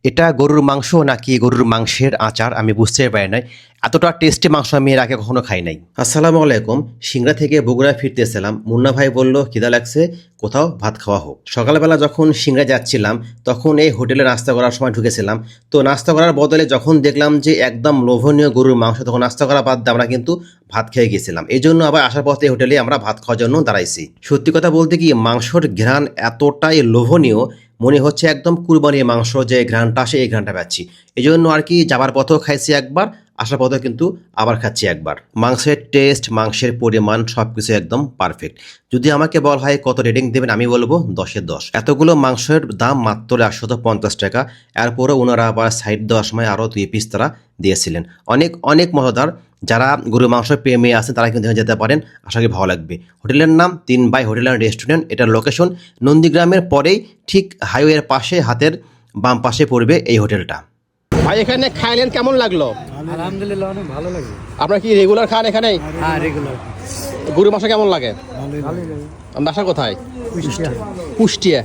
এটা গরুর মাংস নাকি গরুর মাংসের আচার আমি বুঝতে পারি নাই। এতটা টেস্টি মাংস আমি এর আগে কখনো খাই নাই। আসসালামু আলাইকুম। সিংড়া থেকে বগুড়া ফিরতেছিলাম, মুন্না ভাই বলল খিদা লাগছে, কোথাও ভাত খাওয়া হোক। সকালবেলা যখন সিংড়া যাচ্ছিলাম তখন এই হোটেলে নাস্তা করার সময় ঢুকেছিলাম। তো নাস্তা করার বদলে যখন দেখলাম যে একদম লোভনীয় গরুর মাংস, তখন নাস্তা করা বাদ দিয়ে আমরা কিন্তু ভাত খেয়ে গেছিলাম। এই জন্য আবার আসার পথে হোটেলে আমরা ভাত খাওয়ার জন্য দাঁড়াইছি। সত্যি কথা বলতে কি, মাংসর ঘ্রাণ এতটাই লোভনীয়, মনে হচ্ছে একদম কুরবানির মাংস যে ঘ্রাণটা আসে এই ঘ্রাণটা পাচ্ছি। এই জন্য আর কি যাবার পথেও খাইছি একবার, আসার পথেও কিন্তু আবার খাচ্ছি একবার। মাংসের টেস্ট, মাংসের পরিমাণ সবকিছু একদম পারফেক্ট। যদি আমাকে বলা হয় কত রেটিং দেবেন, আমি বলবো 10-এ 10। এতগুলো মাংসের দাম মাত্র 150 টাকা। এরপরে ওনারা আবার সাইড দেওয়ার সময় আরও 2 পিস তারা দিয়েছিলেন। অনেক অনেক মজাদার। যারা গরু মাংস প্রেমী আছেন তারা কিন্তু যেতে পারেন, আশা করি ভালো লাগবে। হোটেলের নাম 3 বাই হোটেল অ্যান্ড রেস্টুরেন্ট। এটার লোকেশন নন্দীগ্রামের পরেই ঠিক হাইওয়ের পাশে, হাতের বাম পাশে পড়বে এই হোটেলটা। ভাই এখানে খাইলেন, কেমন লাগলো? আলহামদুলিল্লাহ, অনেক ভালো লাগে। আপনার কি রেগুলার খান এখানে? হ্যাঁ, রেগুলার। গরু মাংস কেমন লাগে? ভালোই লাগে। বাসা কোথায়? কুষ্টিয়া।